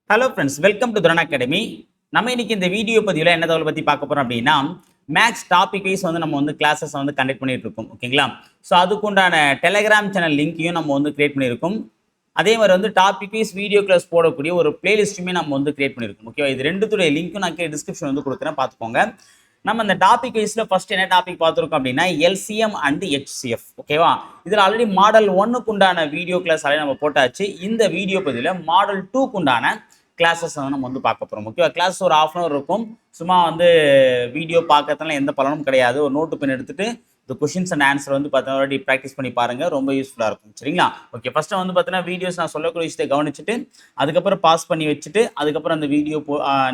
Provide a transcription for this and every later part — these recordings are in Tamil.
Hello friends, welcome to துரன் academy. நம்ம இன்னைக்கு இந்த வீடியோ பதிவில் என்ன தகவல் பற்றி பார்க்க போகிறோம் அப்படின்னா, மேக்ஸ் டாபிக் வைஸ் நம்ம கிளாஸஸ் கண்டக்ட் பண்ணிட்டு இருக்கோம். ஓகேங்களா? ஸோ அதுக்குண்டான டெலகிராம் சேனல் லிங்க்கையும் நம்ம கிரியேட் பண்ணியிருக்கோம். அதே மாதிரி டாபிக் வைஸ் வீடியோ கிளாஸ் போடக்கூடிய ஒரு பிளேலிஸ்ட்டுமே நம்ம கிரியேட் பண்ணியிருக்கோம். ஓகேவா? இது ரெண்டுத்துடைய லிங்க்கும் நான் டிஸ்கிரிப்ஷன் கொடுக்குறேன், பார்த்துக்கோங்க. நம்ம இந்த டாபிக் வைஸில் ஃபர்ஸ்ட் என்ன டாபிக் பார்த்துருக்கோம் அப்படின்னா எல்சிஎம் அண்ட் ஹெச்சிஎஃப். ஓகேவா? இதில் ஆல்ரெடி மாடல் 1க்கு உண்டான வீடியோ கிளாஸ் ஆல்ரெடி நம்ம போட்டாச்சு. இந்த வீடியோ பதிவில் மாடல் 2க்கு உண்டான கிளாஸஸ் நம்ம பார்க்க போகிறோம். ஓகேவா? கிளாஸ் ஒரு ½ hour இருக்கும். சும்மா வீடியோ பார்க்கறதுனால எந்த பலனும் கிடையாது. ஒரு நோட்டு பென் எடுத்துட்டு இந்த கொஷின்ஸ் அண்ட் ஆன்சர் பார்த்தீங்கன்னா ப்ராக்டிஸ் பண்ணி பாருங்க, ரொம்ப யூஸ்ஃபுல்லாக இருக்கும். சரிங்களா? ஓகே, ஃபர்ஸ்ட் பார்த்தீங்கன்னா வீடியோஸ் நான் சொல்லக்கூடிய விஷயத்தை கவனிச்சுட்டு அதுக்கப்புறம் பாஸ் பண்ணி வச்சுட்டு அதுக்கப்புறம் அந்த வீடியோ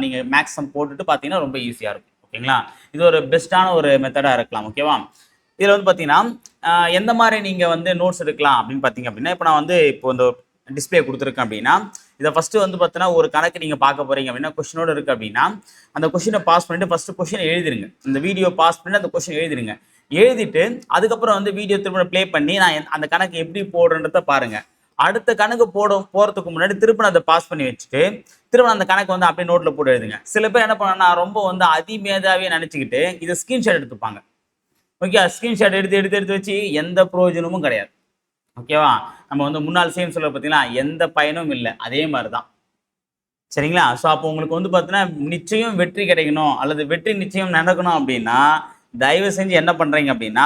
நீங்கள் மேக்ஸிமம் போட்டுட்டு பார்த்தீங்கன்னா ரொம்ப ஈஸியாக இருக்கும். ஓகேங்களா? இது ஒரு பெஸ்ட்டான ஒரு மெத்தடாக இருக்கலாம். ஓகேவா? இதில் பார்த்தீங்கன்னா எந்த மாதிரி நீங்கள் நோட்ஸ் எடுக்கலாம் அப்படின்னு பார்த்தீங்க அப்படின்னா, இப்போ நான் இப்போ இந்த டிஸ்பிளே கொடுத்துருக்கேன் அப்படின்னா, இதை ஃபஸ்ட்டு பார்த்தீங்கன்னா ஒரு கணக்கு நீங்கள் பார்க்க போகிறீங்க அப்படின்னா கொஷினோடு இருக்குது அப்படின்னா அந்த கொஷினை பாஸ் பண்ணிவிட்டு ஃபஸ்ட்டு கொஷினை எழுதிருங்க. இந்த வீடியோ பாஸ் பண்ணிட்டு அந்த கொஷின் எழுதிருங்க. எழுதிட்டு அதுக்கப்புறம் வீடியோ திரும்ப ப்ளே பண்ணி நான் அந்த கணக்கு எப்படி போடுறன்றத பாருங்கள். அடுத்த கணக்கு போகிறதுக்கு முன்னாடி திரும்ப அதை பாஸ் பண்ணி வச்சுட்டு திரும்ப அந்த கணக்கு அப்படியே நோட்டில் போட்டு எழுதுங்க. சில பேர் என்ன பண்ணாங்கன்னா ரொம்ப அதிமேதாவே நினச்சிக்கிட்டு இதை ஸ்க்ரீன்ஷாட் எடுத்துப்பாங்க. ஓகே, ஸ்க்ரீன்ஷாட் எடுத்து வச்சு எந்த பிரயோஜனமும் கிடையாது. ஓகேவா? நம்ம முன்னாள் சேம் சொல்ல பார்த்தீங்கன்னா எந்த பயனும் இல்லை. அதே மாதிரி தான். சரிங்களா? ஸோ அப்போ உங்களுக்கு பார்த்தீங்கன்னா நிச்சயம் வெற்றி கிடைக்கணும் அல்லது வெற்றி நிச்சயம் நடக்கணும் அப்படின்னா தயவு செஞ்சு என்ன பண்ணுறீங்க அப்படின்னா,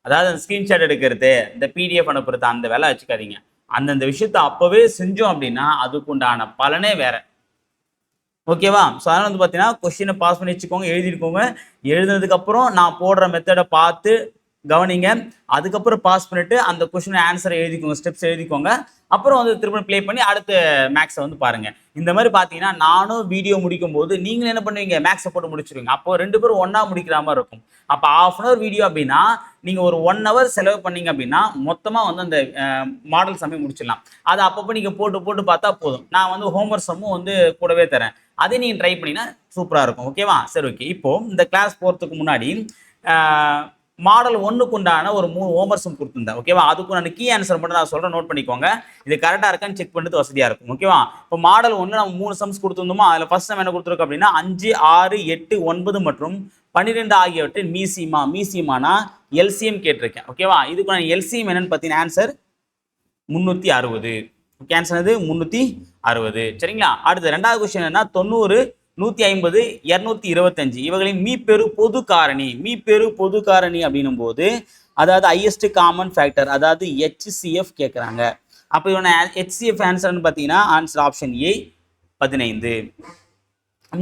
அதாவது அந்த ஸ்க்ரீன்ஷாட் எடுக்கிறது, இந்த பிடிஎஃப் அனுப்புறது, அந்த வேலை வச்சுக்காதீங்க. அந்தந்த விஷயத்த அப்போவே செஞ்சோம் அப்படின்னா அதுக்குண்டான பலனே வேற. ஓகேவா? ஸோ அதனால் பார்த்தீங்கன்னா கொஸ்டினை பாஸ் பண்ணி வச்சுக்கோங்க, எழுதிருக்கோங்க. எழுதுனதுக்கப்புறம் நான் போடுற மெத்தடை பார்த்து கவனிங்க. அதுக்கப்புறம் பாஸ் பண்ணிட்டு அந்த கொஸ்டின் ஆன்சரை எழுதிக்கோங்க, ஸ்டெப்ஸ் எழுதிக்கோங்க. அப்புறம் திரும்ப ப்ளே பண்ணி அடுத்த மேக்ஸை பாருங்க. இந்த மாதிரி பார்த்தீங்கன்னா நானும் வீடியோ முடிக்கும் போது நீங்களும் என்ன பண்ணுவீங்க, மேக்ஸை போட்டு முடிச்சிருவீங்க. அப்போ 2 பேரும் ஒன்றா முடிக்கிற மாதிரி இருக்கும். அப்போ ½ hour வீடியோ அப்படின்னா நீங்கள் ஒரு 1 hour செலவு பண்ணீங்க அப்படின்னா மொத்தமாக அந்த மாடல் சம்மே முடிச்சிடலாம். அதை அப்பப்போ நீங்கள் போட்டு பார்த்தா போதும். நான் ஹோம்ஒர்க் சம்மும் கூடவே தரேன். அதை நீங்கள் ட்ரை பண்ணிங்கன்னா சூப்பராக இருக்கும். ஓகேவா? சரி, ஓகே. இப்போது இந்த கிளாஸ் போகிறதுக்கு முன்னாடி மாடல் 1க்கு உண்டான ஒரு 3 ஹோம்ஒர்க்ஸும் கொடுத்துருந்தேன். ஓகேவா? அதுக்கு நான் கீ ஆன்சர் மட்டும் நான் சொல்கிறேன், நோட் பண்ணிக்கோங்க. இது கரெக்டாக இருக்கான்னு செக் பண்ணிட்டு வசதியாக இருக்கும். ஓகேவா? இப்போ மாடல் 1 நம்ம 3 சம்ஸ் கொடுத்துருந்தோமோ அதில் ஃபர்ஸ்ட் சம் என்ன கொடுத்துருக்கோம் அப்படின்னா 5, 6, 8, 9 மற்றும் 12 ஆகியவற்றின் மீசிமானா எல்சிஎம் கேட்டிருக்கேன். ஓகேவா? இதுக்கு நான் எல்சிஎம் என்னன்னு பார்த்தீங்கன்னா ஆன்சர் 360. ஓகே, ஆன்சர் அது 360. சரிங்களா? அடுத்து ரெண்டாவது கொஸ்டின் என்ன, 90, 150, 225 இவர்களின் மீப்பெரு பொது காரணி அப்படின்னும் போது அதாவது ஹையஸ்ட் காமன் ஃபேக்டர், அதாவது HCF கேட்குறாங்க. அப்போ இவனை HCF ஆன்சர்னு பார்த்தீங்கன்னா ஆன்சர் ஆப்ஷன் ஏ 15.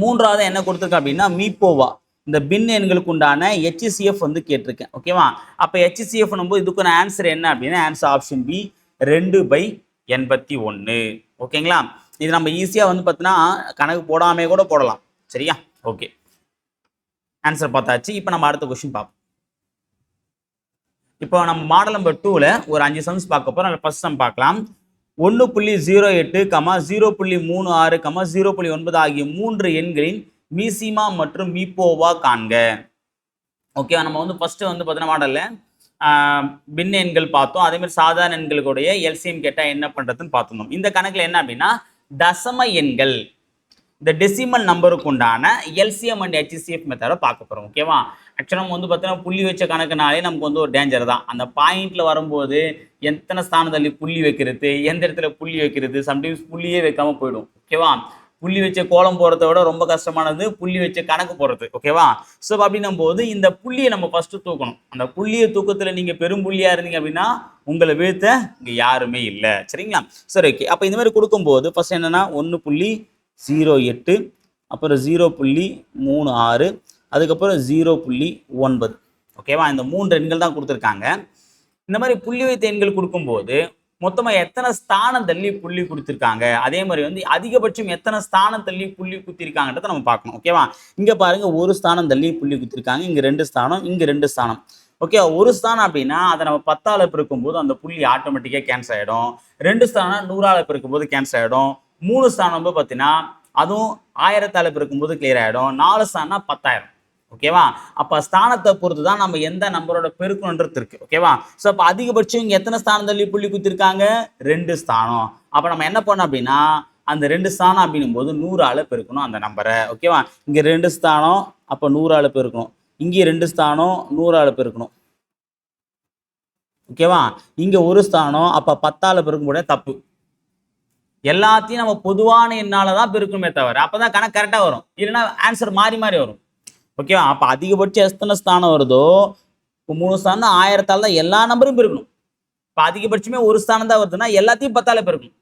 மூன்றாவது என்ன கொடுத்துருக்கேன் அப்படின்னா மீப்போவா, இந்த பின் எண்களுக்கு உண்டான HCF கேட்டிருக்கேன். ஓகேவா? அப்போ HCF போது இதுக்கான ஆன்சர் என்ன அப்படின்னா ஆன்சர் ஆப்ஷன் பி 2/81. ஓகேங்களா? இது நம்ம ஈஸியாக பார்த்தீங்கன்னா கணக்கு போடாமே கூட போடலாம். சரியா? ஓகே, ஆன்சர் பார்த்தாச்சு. இப்போ நம்ம அடுத்த கொஸ்டின் பார்ப்போம். இப்போ நம்ம மாடல் நம்பர் 2ல ஒரு 5 சம்ஸ் பார்க்க போகிறோம். ஃபர்ஸ்ட் சம் பார்க்கலாம். 1.08, 0.36, 0.9 ஆகிய 3 எண்களின் மீசிமா மற்றும் மீப்போவா காண்க. ஓகே, நம்ம ஃபர்ஸ்ட் பார்த்தீங்கன்னா மாடலில் பின்ன எண்கள் பார்த்தோம். அதே மாதிரி சாதாரண எண்களுடைய எல்சிஎம் கேட்டால் என்ன பண்ணுறதுன்னு பார்த்துருந்தோம். இந்த கணக்கில் என்ன அப்படின்னா தசம எண்கள், இந்த டெசிமல் நம்பருக்கு உண்டான எல்சிஎம் அண்ட் HCF மெத்தடை பார்க்க போகிறோம். ஓகேவா? ஆக்சுவலாக நம்ம பார்த்தீங்கன்னா புள்ளி வச்ச கணக்குனாலே நமக்கு ஒரு டேஞ்சர் தான். அந்த பாயிண்ட்ல வரும்போது எத்தனை ஸ்தானத்தில் புள்ளி வைக்கிறது, எந்த இடத்துல புள்ளி வைக்கிறது, சம்டைம்ஸ் புள்ளியே வைக்காம போயிடும். ஓகேவா? புள்ளி வச்ச கோலம் போகிறத விட ரொம்ப கஷ்டமானது புள்ளி வச்ச கணக்கு போடுறது. ஓகேவா? ஸோ அப்படின்னும் போது இந்த புள்ளியை நம்ம ஃபர்ஸ்ட் தூக்கணும். அந்த புள்ளியை தூக்கத்தில் நீங்கள் பெரும் புள்ளியாக இருந்தீங்க அப்படின்னா உங்களை வீழ்த்த இங்கே யாருமே இல்லை. சரிங்களா? சரி, ஓகே. அப்போ இந்த மாதிரி கொடுக்கும்போது ஃபர்ஸ்ட் என்னன்னா 1.08, அப்புறம் 0.36, அதுக்கப்புறம் 0.9. ஓகேவா? இந்த 3 எண்கள் தான் கொடுத்துருக்காங்க. இந்த மாதிரி புள்ளி வைத்த எண்கள் கொடுக்கும்போது மொத்தமாக எத்தனை ஸ்தானம் தள்ளி புள்ளி கொடுத்துருக்காங்க, அதே மாதிரி அதிகபட்சம் எத்தனை ஸ்தானம் தள்ளி புள்ளி குத்திருக்காங்கன்றதை நம்ம பார்க்கணும். ஓகேவா? இங்கே பாருங்க, ஒரு ஸ்தானம் தள்ளி புள்ளி குத்திருக்காங்க. இங்கே 2 ஸ்தானம், இங்கே 2 ஸ்தானம். ஓகே, ஒரு ஸ்தானம் அப்படின்னா அதை நம்ம 10ஆல் பெருக்கும்போது அந்த புள்ளி ஆட்டோமேட்டிக்காக கேன்சல் ஆகிடும். 2 ஸ்தானம் 100ஆல் பெருக்கும்போது கேன்சல் ஆகிடும். 3 ஸ்தானம் பார்த்தீங்கன்னா அதுவும் 1000ஆல் பெருக்கும்போது கிளியர் ஆகிடும். 4 ஸ்தானம்னா 10,000. ஓகேவா? அப்போ ஸ்தானத்தை பொறுத்து தான் நம்ம எந்த நம்பரோட பெருக்கணுன்றது இருக்கு. ஓகேவா? ஸோ அப்போ அதிகபட்சம் இங்கே எத்தனை ஸ்தானம் தள்ளி புள்ளி குத்திருக்காங்க, 2 ஸ்தானம். அப்போ நம்ம என்ன பண்ணோம் அப்படின்னா அந்த 2 ஸ்தானம் அப்படின்னும் போது 100ஆல பெருக்கணும் அந்த நம்பரை. ஓகேவா? இங்க 2 ஸ்தானம், அப்போ 100ஆல பெருக்கணும். இங்கே 2 ஸ்தானம் 100ஆல பெருக்கணும். ஓகேவா? இங்க ஒரு ஸ்தானம், அப்ப 10ஆல பெருக்க முடியாது, தப்பு. எல்லாத்தையும் நம்ம பொதுவான எண்ணால தான் பெருக்கணுமே தவிர அப்பதான் கணக்கு கரெக்டா வரும். இல்லைன்னா ஆன்சர் மாறி மாறி வரும். ஓகேவா? அப்ப அதிகபட்சம் எத்தனை ஸ்தானம் வருதோ, இப்போ 3 ஸ்தானம் 1000ஆல தான் எல்லா நம்பரும் பெருக்கணும். இப்போ அதிகபட்சமே ஒரு ஸ்தானம் தான் வருதுன்னா எல்லாத்தையும் 10ஆல பெருக்கணும்.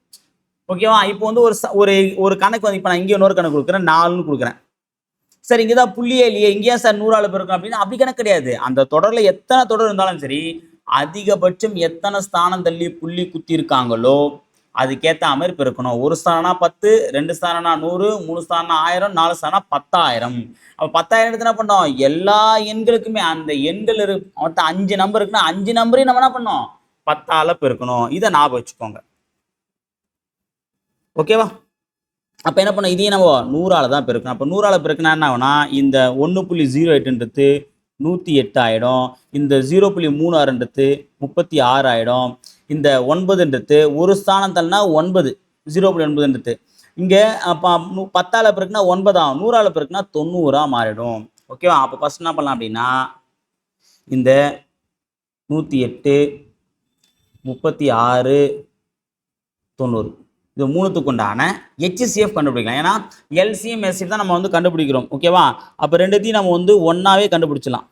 ஓகேவா? இப்போ வந்து ஒரு ஒரு கணக்கு வந்து இப்போ நான் இங்கே இன்னொரு கணக்கு கொடுக்குறேன், 4ன்னு கொடுக்குறேன். சார் இங்கே தான் புள்ளியே இல்லையே, இங்கேயா சார் 100ஆல பெருக்கணும் அப்படின்னா அப்படி கணக்கு கிடையாது. அந்த தொடரில் எத்தனை தொடர் இருந்தாலும் சரி, அதிகபட்சம் எத்தனை ஸ்தானம் தள்ளி புள்ளி குத்தி இருக்காங்களோ அதுக்கேற்ற மாதிரி பெருக்கணும். ஒரு ஸ்தானம்னா 10, 2 ஸ்தானம்னா 100, 3 ஸ்தானம்னா 1000, 4 ஸ்தானம் 10,000. அப்போ 10,000 எடுத்து என்ன பண்ணோம், எல்லா எண்களுக்குமே அந்த எண்கள் மொத்தம் 5 நம்பர் இருக்குன்னா 5 நம்பரையும் நம்ம என்ன பண்ணோம், 10ஆல பெருக்கணும். இதை ஞாபகம் வச்சுக்கோங்க. ஓகேவா? அப்போ என்ன பண்ணோம், இதையும் நம்ம 100ஆல தான் பெருக்கணும். அப்போ 100ஆல பெருக்கினா என்ன ஆகுனா, இந்த 1.08ன்றது 108 ஆகிடும். இந்த 0.36ன்றது 36 ஆகிடும். இந்த 9ன்றது ஒரு ஸ்தானம் தள்ளினா 9, 0.9ன்றது இங்கே அப்போ 10ஆல பெருக்குனா 9 ஆகும், 100ஆல பெருக்குனா 90 மாறிடும். ஓகேவா? அப்போ ஃபர்ஸ்ட் என்ன பண்ணலாம் அப்படின்னா, இந்த 108, 36, 90 இது மூணுத்துக்கு உண்டான HCF கண்டுபிடிக்கலாம். ஏன்னா LCM SCF தான் நம்ம வந்து கண்டுபிடிக்கிறோம். ஓகேவா? அப்போ ரெண்டுத்தையும் நம்ம வந்து ஒன்னாவே கண்டுபிடிச்சலாம்.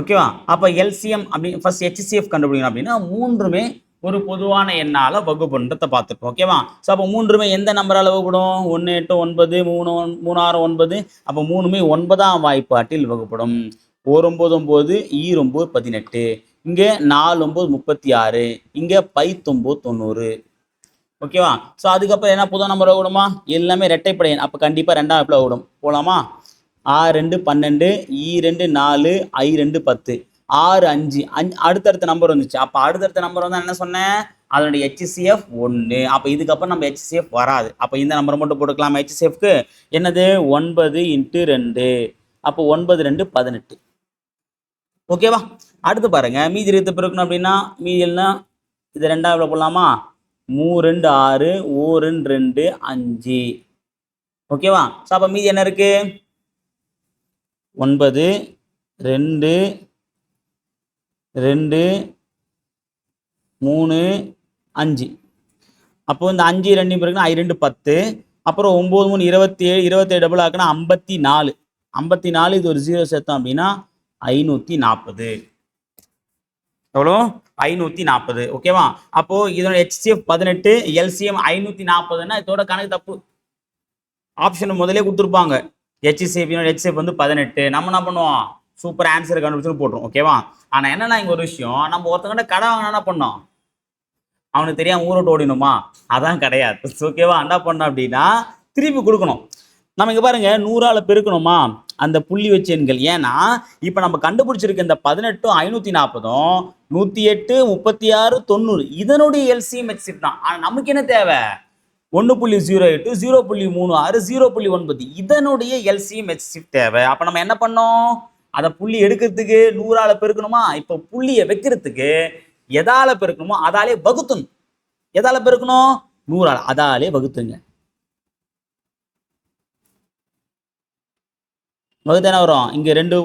ஓகேவா? அப்போ LCM அப்படி ஃபர்ஸ்ட் HCF கண்டுபிடிக்கணும் அப்படின்னா மூன்றுமே ஒரு பொதுவான எண்ணால வகுப்புன்றதை பார்த்துருக்கோம். ஓகேவா? ஸோ அப்போ மூன்றுமே எந்த நம்பரால் வகுப்படும், 1, 8, 9, 3, 3, 6, 9. அப்போ மூணுமே 9ஆம் வாய்ப்பாட்டில் வகுப்படும். 1, 9, 9, 2, 9, 18. இங்கே 4, 9, 36. இங்கே 5, 9, 90. ஓகேவா? ஸோ அதுக்கப்புறம் என்ன புது நம்பர் வகுப்படுமா, எல்லாமே இரட்டைப்படை எண். அப்போ கண்டிப்பாக 2ஆம் வாய்ப்பில் வகுப்படும். போகலாமா? 6, 2, 12, 2, 4, 2, 10, 6, 5 அடுத்தடுத்த நம்பர் வந்துச்சு. அப்போ அடுத்தடுத்த நம்பர் வந்து என்ன சொன்னேன், அதனுடைய HCF 1. அப்போ இதுக்கப்புறம் நம்ம HCF வராது. அப்போ இந்த நம்பரை மட்டும் போட்டுக்கலாம். HCFக்கு என்னது, 9 × 2. அப்போ 9, 2, 18. ஓகேவா? அடுத்து பாருங்க, மீதி இருக்க பெருக்கணும் அப்படின்னா மீதியெல்லாம் இது 2ஆம் போடலாமா, 3, 2, 6, 1, 2, 5. ஓகேவா? ஸோ அப்போ மீதி என்ன இருக்கு, 9, 2, 2, 3, 5. அப்போ இந்த 5 2 பிறகுனா 2 10. அப்புறம் 9, 3, 27, 27 டபுள் ஆக்குனா 54. 54 இது ஒரு 0 சேர்த்தோம் அப்படின்னா 540. எவ்வளோ, 540. ஓகேவா? அப்போ இதோட HCF 18, LCM 540ன்னா இதோட கணக்கு தப்பு. ஆப்ஷன் முதலே கொடுத்துருப்பாங்க. HCF வந்து 18. நம்ம என்ன பண்ணுவோம், சூப்பர் ஆன்சர் கண்டுபிடிச்சு போட்டுரும். ஓகேவா? ஆனால் என்னன்னா இங்கே ஒரு விஷயம், நம்ம ஒருத்தங்கிட்ட கடை வாங்கினா என்ன பண்ணோம், அவனுக்கு தெரியாம ஊரோட்டு ஓடினுமா, அதான் கிடையாது. ஓகேவா? என்ன பண்ணோம் அப்படின்னா திருப்பி கொடுக்கணும். நம்ம இங்கே பாருங்க, 100ஆல பெருக்கணுமா அந்த புள்ளி வச்ச எண்கள். ஏன்னா இப்போ நம்ம கண்டுபிடிச்சிருக்க இந்த 18, 540, 108, 36, 90 இதனுடைய LCM HCF தான். ஆனால் நமக்கு என்ன தேவை, 1.08, 0.36, 0.9 இதனுடைய LCM HCF தேவை. அப்போ நம்ம என்ன பண்ணோம், அதை புள்ளி எடுக்கிறதுக்கு 100ஆல பெருக்கணுமா, இப்போ புள்ளியை வைக்கிறதுக்கு எதால பெருக்கணுமோ அதாலே வகுத்தணும். எதால பெருக்கணும், 100ஆல, அதாலே வகுத்துங்க. வகுத்து என்ன வரும், இங்கே 2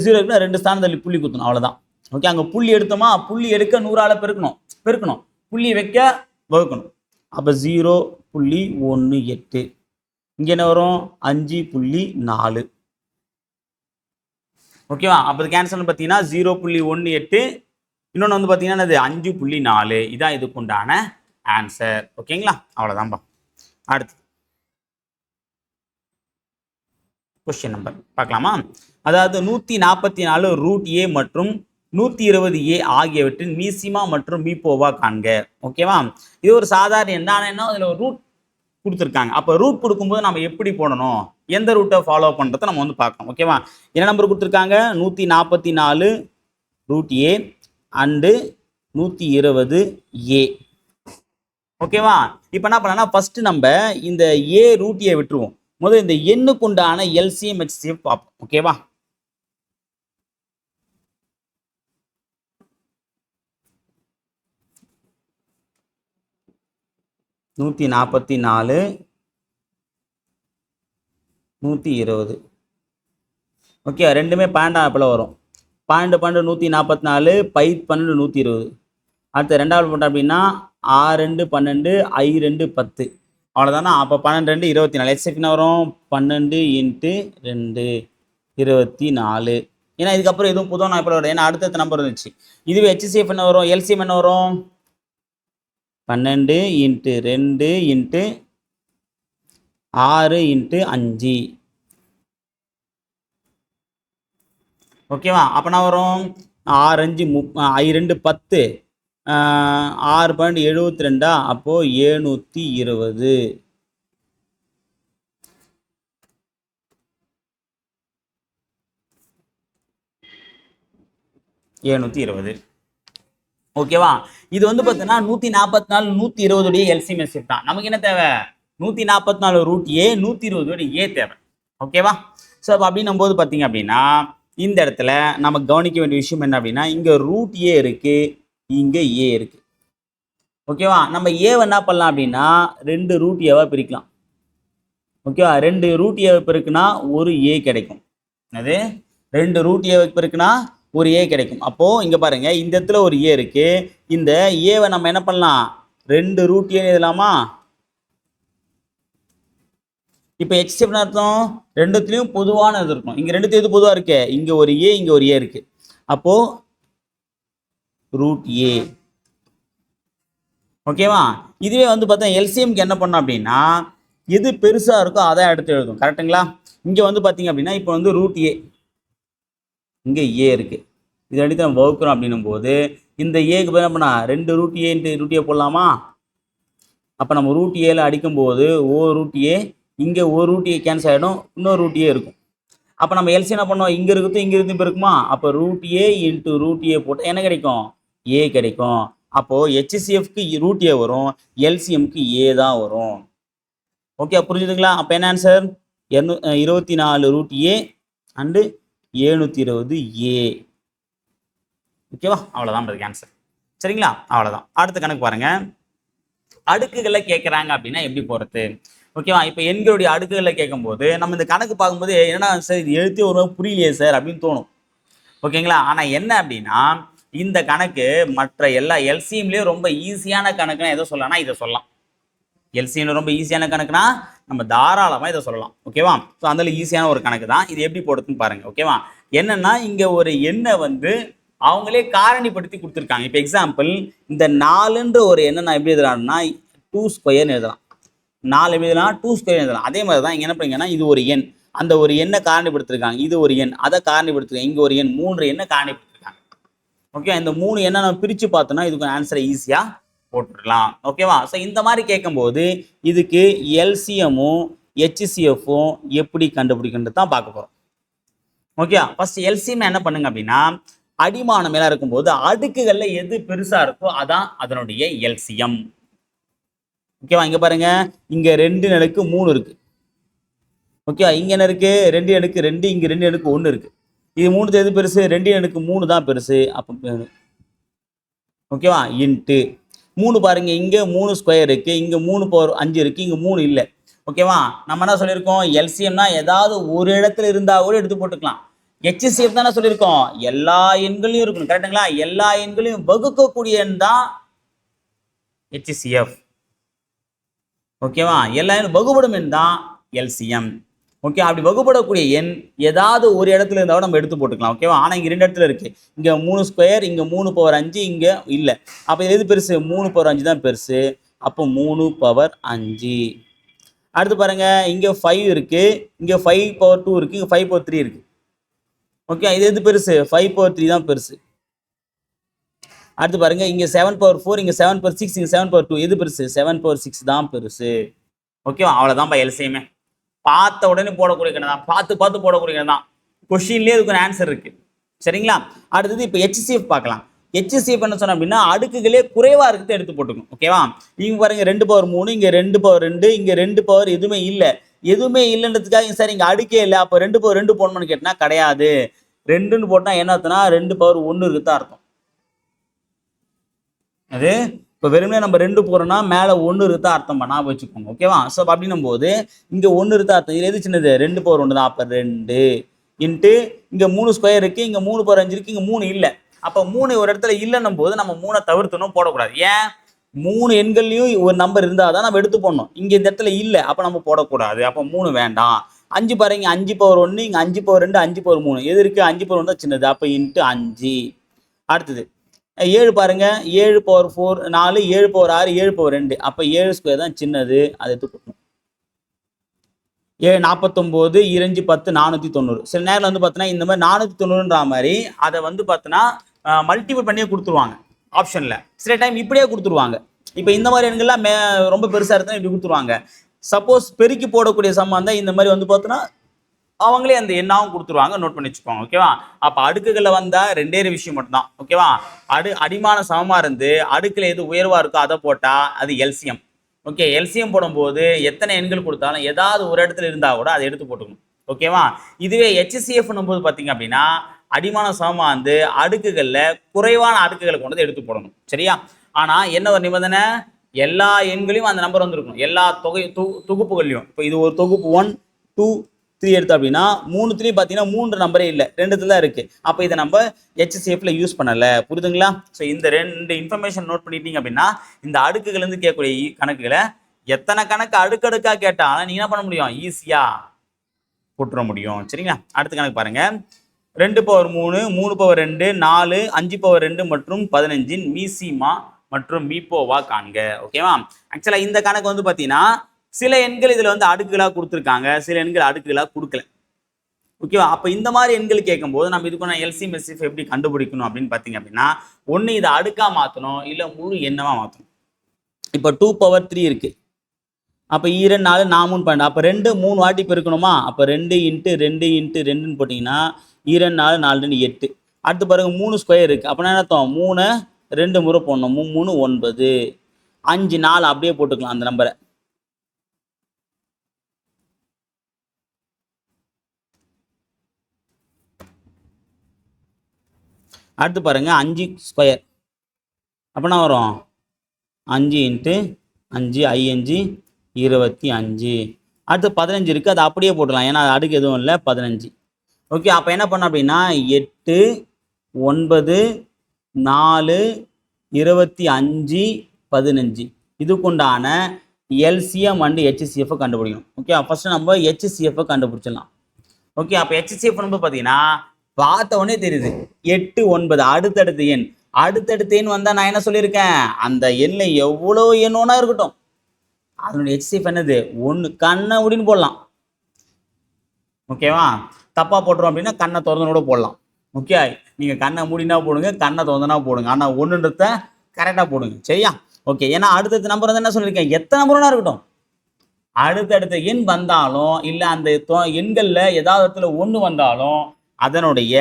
0 இருக்குன்னா 2 ஸ்தானம் தள்ளி புள்ளி குத்தணும், அவ்வளோதான். ஓகே? அங்கே புள்ளி எடுத்தோமா, புள்ளி எடுக்க 100ஆல பெருக்கணும், புள்ளி வைக்க வகுக்கணும். அப்போ 0.18. இங்கே என்ன வரும், 5.4. ஓகேவா? அப்போ கேன்சல் பார்த்தீங்கன்னா 0.18. இன்னொன்று வந்து பார்த்தீங்கன்னா அது 5.4. இதான் இதுக்கு உண்டான ஆன்சர். ஓகேங்களா? அவ்வளோதான்பா. அடுத்து கொஸ்டின் நம்பர் பார்க்கலாமா? அதாவது 144 ரூட் ஏ மற்றும் 120A ஆகியவற்றின் மீசிமா மற்றும் மீப்போவா காண்க. ஓகேவா? இது ஒரு சாதாரண எண். ஆனால் என்ன, அதில் ஒரு ரூட் கொடுத்துருக்காங்க. அப்போ ரூட் கொடுக்கும்போது நம்ம எப்படி போடணும், எந்த ரூட்டை ஃபாலோ பண்ணுறதை நம்ம வந்து பார்க்கணும். ஓகேவா? என்ன நம்பர் கொடுத்துருக்காங்க, 144 ரூட் ஏ அண்டு 120A. ஓகேவா? இப்போ என்ன பண்ணலாம், ஃபர்ஸ்ட் நம்ம இந்த ஏ ரூட் ஏ விட்டுருவோம். முதல்ல இந்த எண்ணுக்கு உண்டான LCM HCF பார்ப்போம். ஓகேவா? 144 120. ஓகே, ரெண்டுமே 12 ஆப்பில் வரும். 12 12 144, 12 120. அடுத்து ரெண்டாவது போட்டோம் அப்படின்னா 6 2 12 I 2 10. அவ்வளோதானா? அப்போ 12 2 24. எக்ஸெப்ட் என்ன வரும்? 12 × 2 24. ஏன்னா இதுக்கப்புறம் எதுவும் புது நம்பர் வரும், ஏன்னா அடுத்த நம்பர் இருந்துச்சு. இதுவே HCF என்ன வரும்? LCM என்ன வரும்? 12 × 2 × 6 × 5. ஓகேவா? அப்போ என்ன வரும்? 6 5 I 2 10, 6 12 72. அப்போது 720. ஓகேவா? இது வந்து பார்த்தீங்கன்னா 144 120 எல்சிஎம் எஸ்எஃப் தான். நமக்கு என்ன தேவை? 144 ரூட் ஏ 120 ஏ தேவை. ஓகேவா? ஸோ அப்போ அப்படின்னும் போது பார்த்தீங்க அப்படின்னா இந்த இடத்துல நம்ம கவனிக்க வேண்டிய விஷயம் என்ன அப்படின்னா, இங்கே ரூட் ஏ இருக்கு, இங்கே ஏ இருக்கு. ஓகேவா? நம்ம ஏவை என்ன பண்ணலாம் அப்படின்னா 2 ரூட் ஏவா பிரிக்கலாம். ஓகேவா? 2 ரூட் ஏவை பிரிக்குன்னா ஒரு ஏ கிடைக்கும். அது 2 ரூட் ஏவை பிரிக்குன்னா ஒரு ஏ கிடைக்கும். அப்போது இங்கே பாருங்கள், இந்த இடத்துல ஒரு ஏ இருக்குது. இந்த ஏவை நம்ம என்ன பண்ணலாம்? 2 ரூட் ஏ எழுதலாமா? இப்போ HCF அர்த்தம் ரெண்டுத்துலேயும் பொதுவான இது இருக்கும். இங்கே ரெண்டுத்தையும் எது பொதுவாக இருக்கு? இங்கே ஒரு ஏ, இங்கே ஒரு ஏ இருக்குது. அப்போது ரூட் ஏ. ஓகேவா? இதுவே வந்து பார்த்தா எல்சிஎம்க்கு என்ன பண்ணோம் அப்படின்னா எது பெருசாக இருக்கோ அதை எடுத்து எழுதும். கரெக்டுங்களா? இங்கே வந்து பார்த்தீங்க அப்படின்னா இப்போ வந்து ரூட் ஏ, இங்கே ஏ இருக்குது. இதை அடித்து நம்ம வகுக்கிறோம் அப்படின்னும் போது இந்த ஏக்கு என்ன பண்ணா 2 ரூட் ஏ × ரூட் ஏ போடலாமா? அப்போ நம்ம ரூட் ஏல அடிக்கும்போது ஓ ரூட் ஏ, இங்கே ஒரு ரூட் ஏ கேன்சல் ஆகிடும், இன்னொரு ரூட் ஏ இருக்கும். அப்போ நம்ம எல்சி என்ன பண்ணோம்? இங்கே இருக்குது, இங்கே இருந்து இப்போ இருக்குமா? அப்போ ரூட் ஏ × ரூட் ஏ போட்டால் என்ன கிடைக்கும்? ஏ கிடைக்கும். அப்போது HCFக்கு ரூட் ஏ வரும், எல்சிஎம்க்கு ஏ தான் வரும். ஓகே, புரிஞ்சுதுங்களா? அப்போ என்ன ஆன்சர்? 24 ரூட் ஏ அண்டு 720 ஏ. ஓகேவா? அவ்வளோதான் அதுக்கு ஆன்சர். சரிங்களா? அவ்வளோதான். அடுத்த கணக்கு பாருங்க. அடுக்குகளை கேட்குறாங்க அப்படின்னா எப்படி போகிறது? ஓகேவா? இப்போ எண்களுடைய அடுக்குகளை கேட்கும்போது நம்ம இந்த கணக்கு பார்க்கும்போது என்னன்னா சார் இது எழுத்தி ஒரு புரியலையே சார் அப்படின்னு தோணும். ஓகேங்களா? ஆனால் என்ன அப்படின்னா இந்த கணக்கு மற்ற எல்லா எல்சிஎம்லேயே ரொம்ப ஈஸியான கணக்குன்னா எதை சொல்லலாம்னா இதை சொல்லலாம். எல்சிஎம்ல ரொம்ப ஈஸியான கணக்குனா நம்ம தாராளமாக இதை சொல்லலாம். ஓகேவா? ஸோ அதில் ஈஸியான ஒரு கணக்கு தான். இது எப்படி போடுறதுன்னு பாருங்கள். ஓகேவா? என்னன்னா இங்கே ஒரு எண்ணை வந்து அவங்களே காரணிப்படுத்தி கொடுத்துருக்காங்க. இப்போ எக்ஸாம்பிள் இந்த 4ன்ற ஒரு எண்ணை நான் எப்படி எழுதலாம்னா 2 ஸ்கொயர்னு எழுதலாம். 4 எப்படி எழுதலாம்? 2 ஸ்கொயர் எழுதலாம். அதே மாதிரி தான் இங்கே என்ன பண்ணீங்கன்னா இது ஒரு எண், அந்த ஒரு எண்ணை காரணிப்படுத்திருக்காங்க. இது ஒரு எண், அதை காரணிப்படுத்திருக்காங்க. இங்கே ஒரு எண், 3 எண்ணை காரணிப்படுத்திருக்காங்க. ஓகே, இந்த 3 எண்ணை நம்ம பிரித்து பார்த்தோம்னா இதுக்கு ஆன்சரை ஈஸியாக போட்டுடலாம். ஓகேவா? ஸோ இந்த மாதிரி கேட்கும்போது இதுக்கு எல்சிஎம்மும் HCFும் எப்படி கண்டுபிடிக்கின்றது தான் பார்க்க போகிறோம். ஓகே, ஃபர்ஸ்ட் எல்சிஎம் என்ன பண்ணுங்க அப்படின்னா அடிமானம் மேலே இருக்கும்போது அடுக்குகளில் எது பெருசாக இருக்கோ அதான் அதனுடைய எல்சிஎம். ஓகேவா? இங்கே பாருங்க, இங்கே 2 அடுக்கு 3 இருக்கு. ஓகே, இங்கே என்ன இருக்கு? 2 அடுக்கு 2, இங்கே 2 அடுக்கு 1 இருக்கு. இது 3 எது பெருசு? 2 அடுக்கு 3 தான் பெருசு. அப்போ ஓகேவா? இன்ட்டு 3 பாருங்க, இங்கே 3 ஸ்கொயர் இருக்கு, இங்கே 3 பவர் 5 இருக்கு, இங்கே 3 இல்லை. ஓகேவா? நம்ம என்ன சொல்லியிருக்கோம்? எல்சிஎம்னா ஏதாவது ஒரு இடத்துல இருந்தால் கூட எடுத்து போட்டுக்கலாம். HCF தானே சொல்லியிருக்கோம், எல்லா எண்களையும் இருக்கணும். கரெக்டுங்களா? எல்லா எண்களையும் வகுக்கக்கூடிய எண் தான் HCF. ஓகேவா? எல்லா எண்ணும் வகுப்படும் எண் தான் எல்சிஎம். ஓகே, அப்படி வகுப்படக்கூடிய எண் ஏதாவது ஒரு இடத்துல இருந்தால் நம்ம எடுத்து போட்டுக்கலாம். ஓகேவா? ஆனால் இங்கே 2 இடத்துல இருக்கு. இங்கே 3 ஸ்கொயர், இங்கே 3 பவர் 5, இங்கே இல்லை. அப்போ எது பெருசு? 3 பவர் 5 தான் பெருசு. அப்போ 3 பவர் 5. அடுத்து பாருங்க, இங்கே 5 இருக்கு, இங்கே 5 பவர் 2 இருக்கு, இங்கே 5 பவர் 3 இருக்கு. ஓகே, இது எது பெருசு? 5 பவர் 3 தான் பெருசு. அடுத்து பாருங்க, இங்கே 7 பவர் 4, இங்கே 7 பவர் 6, இங்கே 7 பவர் 2. எது பெருசு? 7 பவர் 6 தான் பெருசு. ஓகேவா? அவ்வளோதான்ப்பா எல்சிஎம்மே. பார்த்த உடனே போடக்கூடிய கணக்கு தான், பார்த்து போடக்கூடிய கணக்கு தான். கொஸ்டின்லேயே இதுக்கு ஒரு ஆன்சர் இருக்கு. சரிங்களா? அடுத்தது இப்போ HCF பார்க்கலாம். HCF என்ன சொன்னோம் அப்படின்னா அடுக்குகளே குறைவாக இருக்கிறத எடுத்து போட்டுக்கணும். ஓகேவா? இங்கே பாருங்க 2 பவர் 3, இங்கே 2 பவர் 2, இங்கே 2 பவர் எதுவுமே இல்லை. எதுவுமே இல்லைன்றதுக்காக சார் இங்கே அடுக்கே இல்லை, அப்போ 2 பவர் 2 போடணும்னு கேட்டால் கிடையாது. 2ன்னு போட்டால் என்ன அர்த்தம்னா 2 பவர் 1 இருக்குதான் அர்த்தம். அது இப்போ வெறுமனே நம்ம 2 போகிறோம்னா மேலே 1 இருந்தா அர்த்தம் பண்ணா வச்சுக்கோங்க. ஓகேவா? ஸோ அப்படின்னும் போது இங்கே 1 இருந்தா அர்த்தம். இது எது சின்னது? 2 பவர் 1 தான். அப்போ 2 இன்ட்டு இங்கே 3 ஸ்கொயர் இருக்குது, இங்கே 3 பவர் 5 இருக்குது, இங்கே 3 இல்லை. அப்போ 3 ஒரு இடத்துல இல்லைன்னும் போது நம்ம 3 தவிர்த்தணும், போடக்கூடாது. ஏன்? 3 எண்கள்லையும் ஒரு நம்பர் இருந்தால் தான் நம்ம எடுத்து போடணும். இங்கே இந்த இடத்துல இல்லை, அப்போ நம்ம போடக்கூடாது. அப்போ 3 வேண்டாம். 5 பாருங்க, 5 பவர் 1, இங்கே 5 பவர் 2, 5 பவர் 3. எது இருக்குது? 5 பவர் 1 தான் சின்னது. அப்போ இன்ட்டு 5. அடுத்தது 7 பாருங்க, 7 பவர் 4, 7 பவர் 6, 7 பவர் 2. அப்போ 7 ஸ்கொயர் தான் சின்னது, அதை எடுத்து போடணும். 7 49, 2 10, 490. சில நேரில் வந்து பார்த்தீங்கன்னா இந்த மாதிரி 490ன்ற மாதிரி அதை வந்து பார்த்தீங்கன்னா மல்டிபிள் பண்ணியே கொடுத்துருவாங்க ஆப்ஷனில். சில டைம் இப்படியே கொடுத்துருவாங்க. இப்போ இந்த மாதிரி எண்கள்லாம் ரொம்ப பெருசாக இருந்தால் இப்படி கொடுத்துருவாங்க. சப்போஸ் பெருக்கி போடக்கூடிய சம்மந்தம் தான் இந்த மாதிரி வந்து பார்த்தோன்னா அவங்களே அந்த எண்ணாவும் கொடுத்துருவாங்க. நோட் பண்ணி வச்சுக்கோங்க. ஓகேவா? அப்போ அடுக்குகளில் வந்தால் ரெண்டே விஷயம் மட்டும்தான். ஓகேவா? அடிமான சமமாக இருந்து அடுக்கில் எது உயர்வாக இருக்கோ அதை போட்டால் அது எல்சிஎம். ஓகே, எல்சிஎம் போடும்போது எத்தனை எண்கள் கொடுத்தாலும் ஏதாவது ஒரு இடத்துல இருந்தால் கூட அதை எடுத்து போட்டுக்கணும். ஓகேவா? இதுவே ஹெச்சிஎஃப்னும் போது பார்த்தீங்க அப்படின்னா அடிமான சமமாக வந்து அடுக்குகளில் குறைவான அடுக்குகளை கொண்டு எடுத்து போடணும். சரியா? ஆனால் என்ன ஒரு நிபந்தனை? எல்லா எண்களையும் அந்த நம்பர் வந்துருக்கணும். எல்லா தொகுப்புகள்லையும். இப்போ இது ஒரு தொகுப்பு 1, 2, 3 எடுத்து அப்படின்னா 3 பார்த்தீங்கன்னா 3 நம்பரே இல்லை, 2 தான் இருக்குது. அப்போ இதை நம்ம ஹெச்சிஎஃப்ல யூஸ் பண்ணலை. புரியுதுங்களா? ஸோ இந்த 2 இன்ஃபர்மேஷன் நோட் பண்ணிட்டீங்க அப்படின்னா இந்த அடுக்குகள்லேருந்து கேட்கக்கூடிய கணக்குகளை எத்தனை கணக்கு அடுக்கடுக்காக கேட்டாலும் நீங்கள் என்ன பண்ண முடியும்? ஈஸியாக போட்டுற முடியும். சரிங்களா? அடுத்த கணக்கு பாருங்க. 2 பவர் 3, 3 பவர் 2, 4, 5 பவர் 2 மற்றும் 15 மீசிமா மற்றும் மீப்போவா காண்க. ஓகேவா? ஆக்சுவலாக இந்த கணக்கு வந்து பார்த்தீங்கன்னா சில எண்கள் இதில் வந்து அடுக்குகளாக கொடுத்துருக்காங்க, சில எண்கள் அடுக்குகளாக கொடுக்கல. ஓகேவா? அப்போ இந்த மாதிரி எண்கள் கேட்கும்போது நம்ம இதுக்கு எல்சிஎம் எஸ்எஃப் எப்படி கண்டுபிடிக்கணும் அப்படின்னு பார்த்தீங்க அப்படின்னா ஒன்று இதை அடுக்காக மாற்றணும், இல்லை முழு எண்ணமாக மாற்றணும். இப்போ 2 பவர் 3 இருக்கு. அப்போ 2 4 4 3 12. அப்போ 2 3 வாட்டி பெருக்கணுமா? அப்போ 2 இன்ட்டு 2 இன்ட்டு 2ன்னு போட்டிங்கன்னா 2 4 4 2 8. அடுத்து பாருங்க 3 ஸ்கொயர் இருக்குது. அப்படின்னா என்ன அர்த்தம்? 3 2 முறை போடணும். 3 9, 5 4 அப்படியே போட்டுக்கலாம் அந்த நம்பரை. அடுத்து பாருங்க 5 ஸ்கொயர். அப்படின்னா வரும் 5 இன்ட்டு 5 5 25. அடுத்து 15 இருக்குது, அது அப்படியே போட்டுக்கலாம், ஏன்னா அது அடுக்கு எதுவும் இல்லை, 15. ஓகே, அப்போ என்ன பண்ண அப்படின்னா 8 9 4 25 15 இதுக்குண்டான எல்சிஎம் அண்ட் ஹெச்சிஎஃப் கண்டுபிடிக்கணும். ஓகே, ஃபர்ஸ்ட் நம்ம ஹெச்சிஎஃப் கண்டுபிடிச்சிடலாம். ஓகே, அப்போ ஹெச்சிஎஃப் வந்து பார்த்தீங்கன்னா பார்த்த உடனே தெரியுது 8 9 அடுத்தடுத்த எண். அடுத்தடுத்த எண் வந்தால் நான் என்ன சொல்லியிருக்கேன்? அந்த எண்ணில் எவ்வளோ எண் ஒன்றா இருக்கட்டும் அதனுடைய ஹெச்சிஎஃப் என்னது? 1. கண்ணை முடின்னு போடலாம். ஓகேவா? தப்பாக போட்டுரும் அப்படின்னா கண்ணை திறந்து கூட போடலாம். ஓகே, நீங்கள் கண்ணை மூடினா போடுங்க, கண்ணை திறந்துனா போடுங்க, ஆனால் 1ன்றத கரெக்டாக போடுங்க. சரியா? ஓகே, ஏன்னா அடுத்தடுத்த நம்பர் வந்து என்ன சொல்லியிருக்கேன்? எத்தனை நம்பர்னா இருக்கட்டும் அடுத்தடுத்த எண் வந்தாலும் இல்லை அந்த எண்களில் ஏதாவது இடத்துல 1 வந்தாலும் அதனுடைய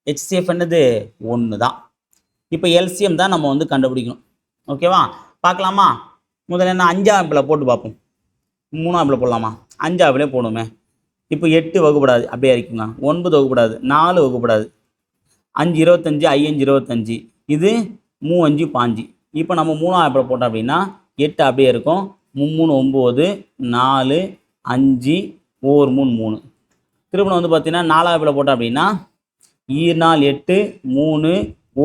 ஹெச்சிஎஃப் என்னது? 1 தான். இப்போ எல்சிஎம் தான் நம்ம வந்து கண்டுபிடிக்கணும். ஓகேவா? பார்க்கலாமா? முதல்ல என்ன 5ஆம் போட்டு பார்ப்போம். 3ஆம் போடலாமா? 5ஆம் போடுமே. இப்போ 8 வகுப்படாது, அப்படியே இருக்குங்க. 9 வகுப்படாது, 4 வகுப்படாது. 5 25, 5 25, இது 3 5 5. இப்போ நம்ம 3ஆம் போட்டோம் அப்படின்னா 8 அப்படியே இருக்கும். 3 9 4 5 1 3 3. திரும்ப வந்து பார்த்தீங்கன்னா 4ஆம் போட்டோம் அப்படின்னா 4 8 3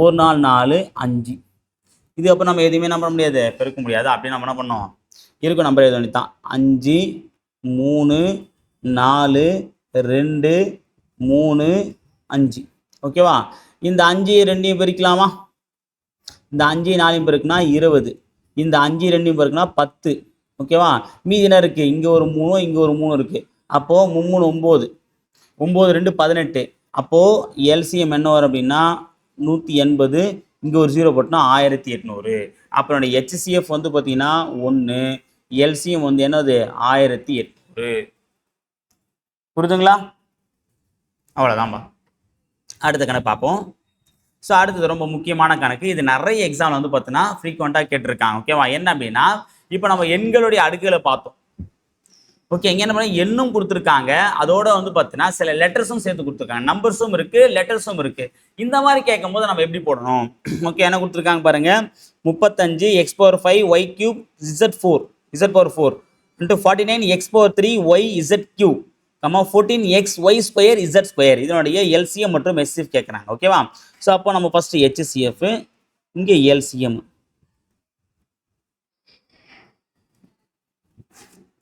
1 4 4 5. இது அப்போ நம்ம எதுவுமே என்ன பண்ண முடியாது, பெருக்க முடியாது. அப்படி நம்ம என்ன பண்ணோம்? இருக்கும் நம்பர் எழுத வேண்டியதான். 5 3 4 2 3 5. ஓகேவா? இந்த 5 2 பெருக்கலாமா? இந்த 5 4 பெருக்குனா 20. இந்த 5 2 பெருக்குனா 10. ஓகேவா? மீதி என்ன இருக்குது? இங்கே ஒரு 3, இங்கே ஒரு 3 இருக்குது. அப்போது 3 9 9 2 18. அப்போது எல்சிஎம் என்ன வரும் அப்படின்னா 180. இங்கே ஒரு 0 போட்டோம்னா 1800. அப்புறம் ஹெச்சிஎஃப் வந்து பார்த்தீங்கன்னா 1, எல்சிஎம் வந்து என்னது? 1800. புரியுதுங்களா? அவ்வளோதான்பா. அடுத்த கணக்கு பார்ப்போம். ஸோ அடுத்தது ரொம்ப முக்கியமான கணக்கு. இது நிறைய எக்ஸாம் வந்து பார்த்தீங்கன்னா ஃப்ரீக்வெண்ட்டாக கேட்டிருக்காங்க. ஓகேவா? என்ன அப்படின்னா இப்போ நம்ம எண்களுடைய அடுக்குகளை பார்த்தோம். ஓகே, இங்கே என்ன பண்ண எண்ணும் கொடுத்துருக்காங்க, அதோட வந்து பார்த்தீங்கன்னா சில லெட்டர்ஸும் சேர்த்து கொடுத்துருக்காங்க, நம்பர்ஸும் இருக்கு, லெட்டர்ஸும் இருக்கு. இந்த மாதிரி கேட்கும் போது நம்ம எப்படி போடணும்? ஓகே, என்ன கொடுத்துருக்காங்க பாருங்க, 35 x power 5 y cube z power 4 into 49 x power 3 y z cube 14 x y square z square. இதனுடைய எல்சிஎம் மற்றும் எஸ்சிஎஃப் கேட்குறாங்க. ஓகேவா? ஸோ அப்போ நம்ம ஃபர்ஸ்ட் ஹெச்சிஎஃப், இங்கே எல்சிஎம்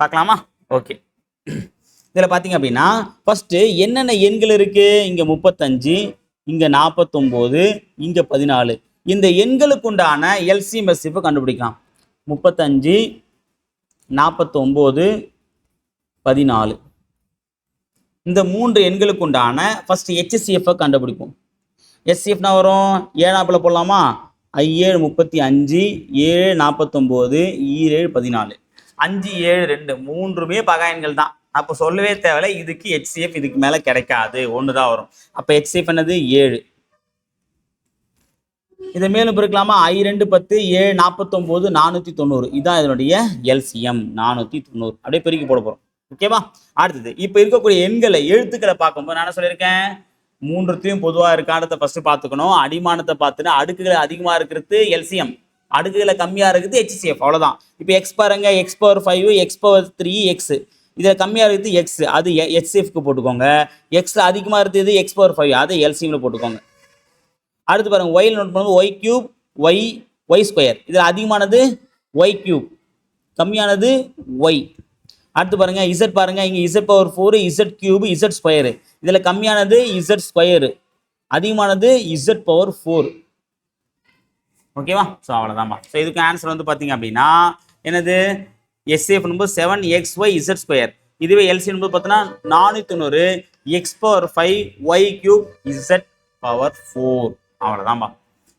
பார்க்கலாமா? ஓகே, இதில் பார்த்தீங்க அப்படின்னா ஃபஸ்ட்டு என்னென்ன எண்கள் இருக்குது? இங்கே 35, இங்கே 49, இங்கே 14. இந்த எண்களுக்கு உண்டான எல்சிஎம் எஸ்சிஎஃப் கண்டுபிடிக்கலாம். 35, 49, 14. இந்த 3 எண்களுக்கு உண்டான ஃபஸ்ட்டு ஹெச்சிஎஃப் கண்டுபிடிப்போம். எஸ்சிஎஃப்னா வரும் 7 போடலாமா? 7 35, 7 49, 7 14. 5 7 2 மூன்றுமே பகா எண்கள் தான். அப்போ சொல்லவே தேவையில்லை, இதுக்கு ஹெச்சிஎஃப் இதுக்கு மேலே கிடைக்காது, ஒன்று தான் வரும். அப்போ ஹெச்சிஎஃப் என்னது? 7. இதை மேலும் பிரிக்கலாமா? 2 10, 7 49, 490. இதுதான் இதனுடைய எல்சிஎம், 490. அப்படியே பெருக்கி போட போகிறோம். ஓகேவா? அடுத்தது இப்போ இருக்கக்கூடிய எண்களை எழுத்துக்களை பார்க்கும்போது நான் சொல்லியிருக்கேன், மூன்றுத்தையும் பொதுவாக இருக்கான்றத ஃபர்ஸ்ட் பார்த்துக்கணும். அடிமானத்தை பார்த்துட்டு அடுக்குகளை அதிகமாக இருக்கிறது எல்சிஎம், அடுக்குகளை கம்மியாக இருக்குது ஹெச்சிஎஃப். அவ்வளோதான். இப்போ எக்ஸ் பாருங்க, X power 5, X power 3 X. இதில் கம்மியாக இருக்குது எக்ஸ், அது ஹெச்சிஎஃப்க்கு போட்டுக்கோங்க. எக்ஸில் அதிகமாக இருக்குது எக்ஸ் பவர் 5, அதை எல்சிஎம்ல போட்டுக்கோங்க. அடுத்து பாருங்க, ஒயில் நோட் பண்ணும்போது ஒய் கியூப் ஒய் ஸ்கொயர். இதில் அதிகமானது ஒய் கியூப், கம்மியானது ஒய். அடுத்து பாருங்க, இசட் பாருங்க, இங்கே Z power 4 Z cube Z square. இதில் கம்மியானது இசட் ஸ்கொயரு, அதிகமானது இசட் பவர் 4. ஓகேவா? ஸோ அவ்வளோதான்பா. ஸோ இதுக்கு ஆன்சர் வந்து பார்த்தீங்க அப்படின்னா என்னது? எஸ்ஏஃப் நம்பர் 7xy z ஸ்கொயர். இதுவே எல்சி நம்பர் பார்த்தீங்கன்னா 490 x power 5 y cube z power 4. அவ்வளோதான்பா.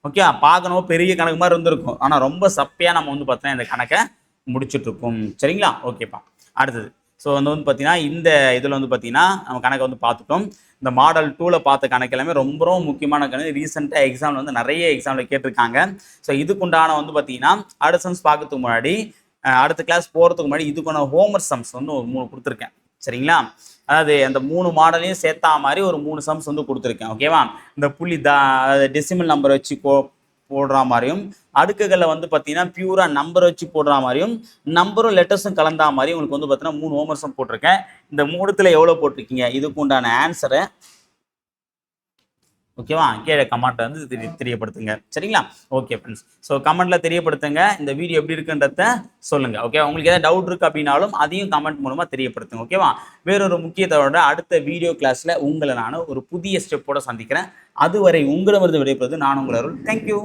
ஓகே, பார்க்கணும் பெரிய கணக்கு மாதிரி இருந்திருக்கும், ஆனால் ரொம்ப சப்பையாக நம்ம வந்து பார்த்தீங்கன்னா இந்த கணக்கை முடிச்சுட்ருக்கோம். சரிங்களா? ஓகேப்பா. அடுத்தது ஸோ வந்து பார்த்தீங்கன்னா இந்த இதில் வந்து பார்த்தீங்கன்னா நம்ம கணக்கை வந்து பார்த்துட்டோம். இந்த மாடல் 2ல் பார்த்த கணக்கு எல்லாமே ரொம்ப ரொம்ப முக்கியமான கணக்கு. ரீசெண்டாக எக்ஸாமில் வந்து நிறைய எக்ஸாமில் கேட்டிருக்காங்க. ஸோ இதுக்குண்டான வந்து பார்த்தீங்கன்னா அடுத்த சம்ஸ் பார்க்கறதுக்கு முன்னாடி, அடுத்த கிளாஸ் போகிறதுக்கு முன்னாடி இதுக்கான ஹோம்ஒர்க் சம்ஸ் வந்து ஒரு 3 கொடுத்துருக்கேன். சரிங்களா? அதாவது அந்த 3 மாடலையும் சேர்த்தா மாதிரி ஒரு 3 சம்ஸ் வந்து கொடுத்துருக்கேன். ஓகேவா? இந்த புள்ளி டெசிமல் நம்பர் வச்சு போடுற மாதிரியும், அடுக்குகளில் வந்து பார்த்தீங்கன்னா பியூராக நம்பர் வச்சு போடுற மாதிரியும், நம்பரும் லெட்டர்ஸும் கலந்தா மாதிரி உங்களுக்கு வந்து பார்த்தீங்கன்னா 3 ஹோம்ஒர்க்ஸும் போட்டிருக்கேன். இந்த 3த்தில் எவ்வளோ போட்டிருக்கீங்க, இதுக்கு உண்டான ஆன்சரை ஓகேவா கீழே கமெண்ட்டை வந்து தெரியப்படுத்துங்க. சரிங்களா? ஓகே ஃப்ரெண்ட்ஸ், ஸோ கமெண்ட்டில் தெரியப்படுத்துங்க இந்த வீடியோ எப்படி இருக்குன்றத சொல்லுங்கள். ஓகே, உங்களுக்கு ஏதாவது டவுட் இருக்குது அப்படின்னாலும் அதையும் கமெண்ட் மூலமாக தெரியப்படுத்துங்க. ஓகேவா? வேறொரு முக்கியத்தோட அடுத்த வீடியோ கிளாஸில் உங்களை நான் ஒரு புதிய ஸ்டெப்போட சந்திக்கிறேன். அதுவரை உங்களிடமிருந்து விடைபெறுவது நான் உங்கள் அருள். தேங்க்யூ.